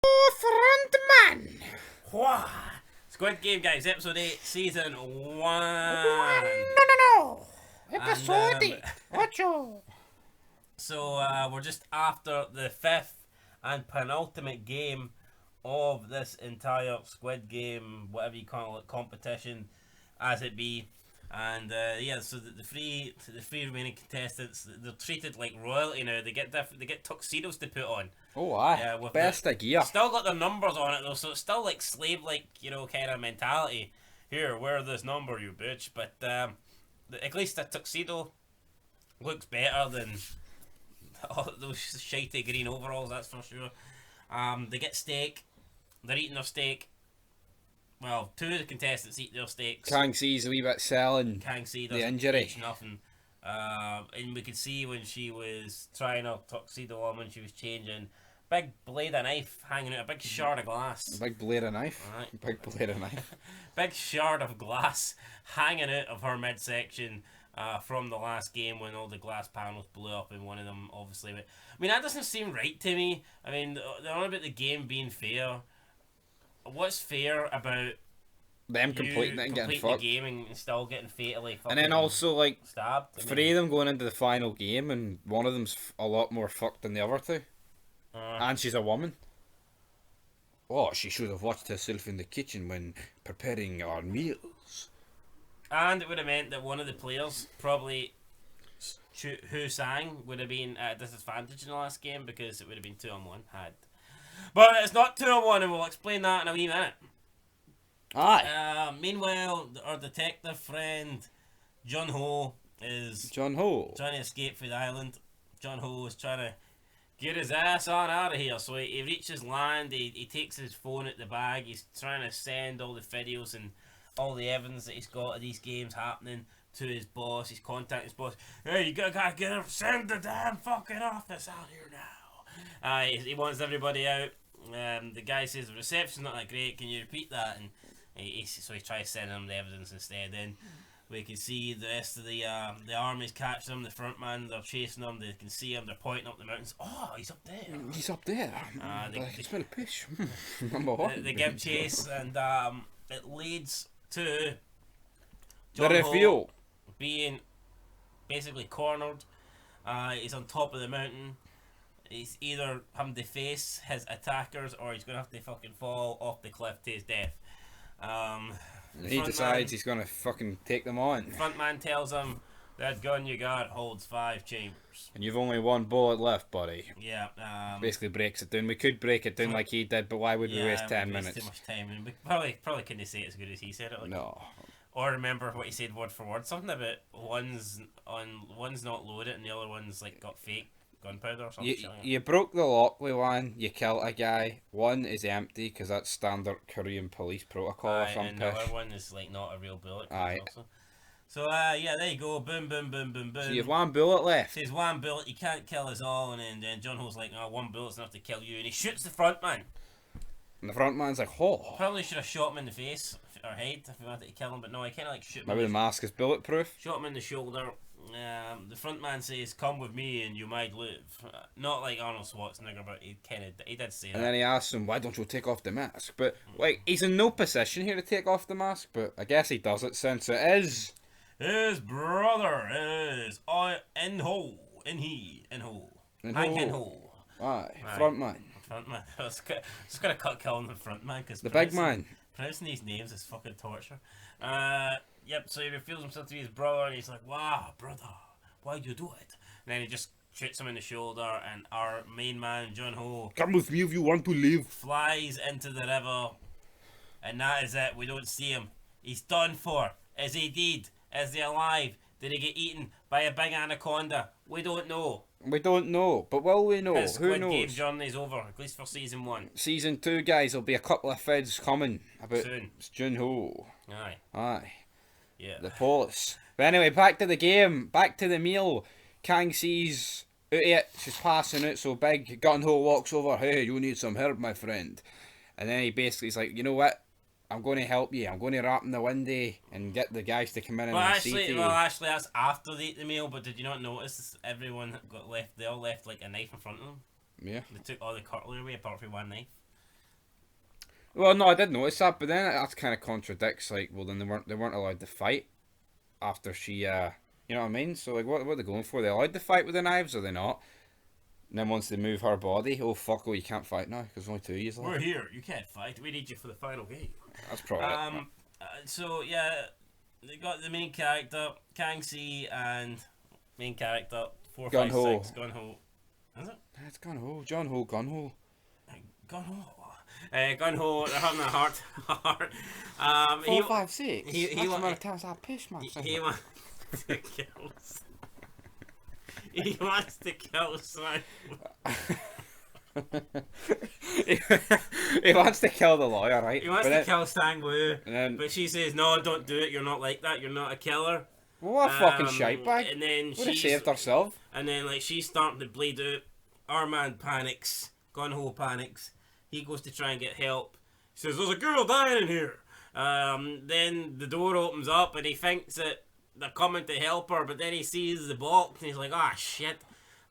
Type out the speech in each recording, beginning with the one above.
Frontman! Whoa. Squid Game, guys, episode 8, season 1. No. Episode And, 8. Ocho. So, we're just after the 5th and penultimate game of this entire Squid Game, whatever you call it, competition, as it be. And yeah, so the three remaining contestants, they're treated like royalty now. They get tuxedos to put on. Oh, aye. With Best of gear. Still got their numbers on it though, so it's still like slave like, kind of mentality. Here, wear this number, you bitch. But at least the tuxedo looks better than all those shitey green overalls, that's for sure. They get steak. They're eating their steak. Well, two of the contestants eat their steaks. Kang sees a wee bit selling the injury. Nothing. And we could see when she was trying her tuxedo on, when she was changing, big blade of knife hanging out, a big shard of glass. A big blade of knife. Right. Big blade of knife. Big shard of glass hanging out of her midsection from the last game when all the glass panels blew up and one of them obviously. I mean, that doesn't seem right to me. I mean, they're on about the game being fair. What's fair about them completing it and getting fucked? The game and still getting fatally fucking and then also, like, stabbed? three of them going into the final game and one of them's a lot more fucked than the other two. And she's a woman. Oh, she should have watched herself in the kitchen when preparing our meals. And it would have meant that one of the players, probably who sang, would have been at a disadvantage in the last game because it would have been 2-on-1 had. But it's not 2-on-1, and we'll explain that in a wee minute. Aye. Meanwhile, our detective friend Jun-ho is Jun-ho trying to escape from the island. Jun-ho is trying to get his ass on out of here. So he reaches land, he takes his phone at the bag, he's trying to send all the videos and all the evidence that he's got of these games happening to his boss. He's contacting his boss. Hey, you gotta get him, send the damn fucking office out here now. He wants everybody out. The guy says the reception's not that great, can you repeat that? And so he tries to send them the evidence instead. Then we can see the rest of the army's catching them, the front man, they're chasing them, they can see him, they're pointing up the mountains. Oh, he's up there. He's up there. I can smell fish. Number one. They give chase and it leads to the reveal being basically cornered. He's on top of the mountain. He's either having to face his attackers or he's going to have to fucking fall off the cliff to his death. He decides he's going to fucking take them on. The front man tells him, that gun you got holds 5 chambers. And you've only one bullet left, buddy. Yeah. Basically breaks it down. We could break it down like he did, but why would we waste 10 minutes? Too much time. And we probably couldn't say it as good as he said it. Like, no. Or remember what he said word for word. Something about one's not loaded and the other one's like got fake gunpowder or something. You broke the lock with one, you killed a guy. One is empty because that's standard Korean police protocol or something. And the other one is like not a real bullet. Aye. Also. So yeah, there you go. Boom, boom, boom, boom, boom. So you have one bullet left. Says one bullet, you can't kill us all, and then Jun-ho's like, oh, one bullet's enough to kill you, and he shoots the front man. And the front man's like, oh. Probably should have shot him in the face or head if he wanted to kill him, but no, I kind of like shoot him. Maybe the mask is bulletproof. Shot him in the shoulder. The front man says, "Come with me and you might live." Not like Arnold Schwarzenegger, but he did say that. And then he asks him, "Why don't you take off the mask?" But like, he's in no position here to take off the mask. But I guess he does it since it is his brother. Is In-ho. Aye, front man. Front man. Just gonna calling him front man because the big man. Pronouncing these names is fucking torture. Yep, so he reveals himself to be his brother and he's like, wow, brother, why'd you do it? And then he just shoots him in the shoulder and our main man, Jun-ho, come with me if you want to live, flies into the river and that is it. We don't see him. He's done for. Is he dead? Is he alive? Did he get eaten by a big anaconda? We don't know. We don't know, but will we know? His Who Squid knows? Game journey's over, at least for season 1. Season 2, guys, there'll be a couple of vids coming about soon. Jun-ho. Aye. Yeah. The police. But anyway, back to the game. Back to the meal. Kang sees it. She's passing out, so big Jun-ho walks over. Hey, you need some help, my friend. And then he basically is like, you know what? I'm going to help you. I'm going to rap in the window and get the guys to come in and see you. Well, actually, that's after they ate the meal. But did you not notice everyone got left? They all left like a knife in front of them. Yeah. They took all the cutlery away apart from one knife. Well, no, I did notice that, but then that kind of contradicts. Like, well, then they weren't allowed to fight after she. You know what I mean? So like, what are they going for? They allowed to fight with the knives, or they not? And then once they move her body, oh fuck, oh you can't fight now because only 2 years left. We're here. You can't fight. We need you for the final game. That's probably it. So yeah, they got the main character Kang Si and main character 456 Jun-ho. Is it? It's Jun-ho. Jun-ho. Jun-ho. Jun-ho. Jun-ho. They're having a heart. 456. He That's the amount of times I piss myself. He wants to kill. He wants to kill someone. He wants to kill the lawyer, right? He wants to kill Sang-woo, but she says, "No, don't do it. You're not like that. You're not a killer." Well, what a fucking shitebag. And then would have saved herself. And then, like, she's starting to bleed out. Our man panics. Jun-ho panics. He goes to try and get help. He says, "There's a girl dying in here." Then the door opens up, and he thinks that they're coming to help her, but then he sees the box, and he's like, "Ah, shit."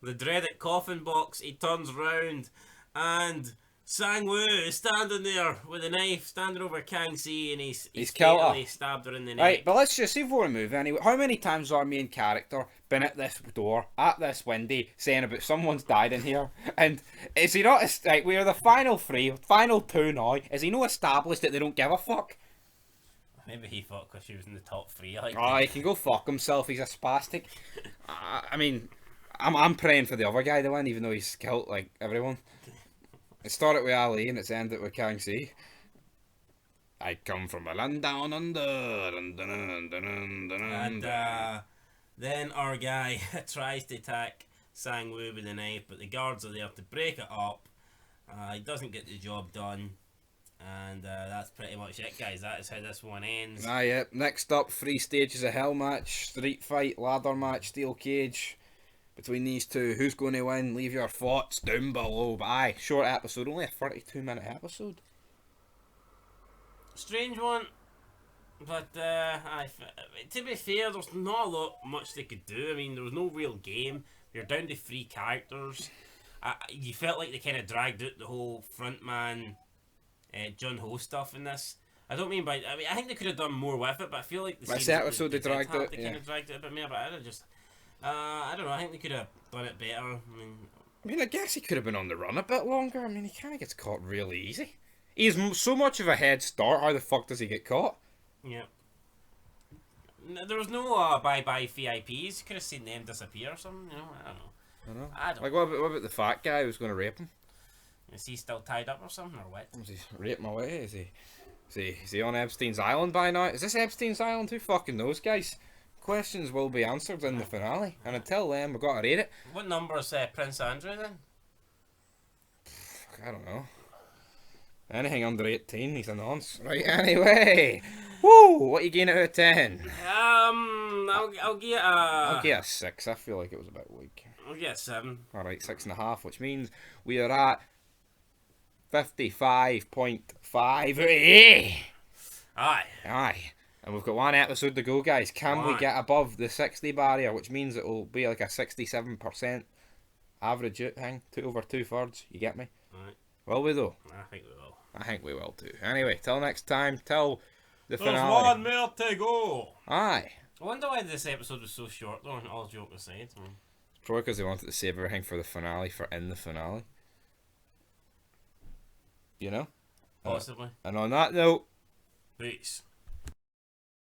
The dreaded coffin box. He turns round, and Sang-woo is standing there with a knife, standing over Kang Si, and he's fatally stabbed her in the neck. Right, but let's just see before we move anyway. How many times has our main character been at this door, at this window, saying about someone's died in here? And is he not, like, we're the final two now, is he not established that they don't give a fuck? Maybe he thought because she was in the top 3. Like, oh, he can go fuck himself, he's a spastic. I mean, I'm praying for the other guy to win, even though he's killed, like, everyone. It started with Ali and it's ended with Kang Si. I come from a land down under. And then our guy tries to attack Sang-woo with a knife, but the guards are there to break it up. He doesn't get the job done. And that's pretty much it, guys. That is how this one ends. Yep. Next up, 3 stages of hell match, street fight, ladder match, steel cage. Between these two, who's going to win? Leave your thoughts down below. But short episode, only a 32-minute episode. Strange one, but to be fair, there's not a lot much they could do. I mean, there was no real game. You're down to 3 characters. You felt like they kind of dragged out the whole frontman Jun-ho stuff in this. I think they could have done more with it, but I feel like this episode they dragged it. They kind of dragged it a bit more, but I don't know. I think they could have done it better. I mean, I guess he could have been on the run a bit longer. I mean, he kind of gets caught really easy. He's so much of a head start. How the fuck does he get caught? Yeah. There was no bye-bye VIPs. You could have seen them disappear or something. You know, I don't know. Like, what about the fat guy who was going to rape him? Is he still tied up or something, or what? Is he raping away? Is he on Epstein's Island by now? Is this Epstein's Island? Who fucking knows, guys? Questions will be answered in the finale, and until then, we've got to rate it. What number is Prince Andrew then? I don't know. Anything under 18, he's a nonce. Right, anyway. Woo! What are you getting out of 10? I'll get I'll get a 6. I feel like it was a bit weak. I'll get a 7. Alright, 6.5, which means we are at 55.5. Aye. And we've got 1 episode to go, guys. Can we get above the 60 barrier, which means it will be like a 67% average out thing, over 2/3. You get me? Right. Will we though? I think we will. I think we will too. Anyway, till next time. Till the finale. There's 1 more to go. Aye. I wonder why this episode was so short though. All joke aside. Probably because they wanted to save everything for the finale, in the finale. You know? Possibly. And on that note, peace.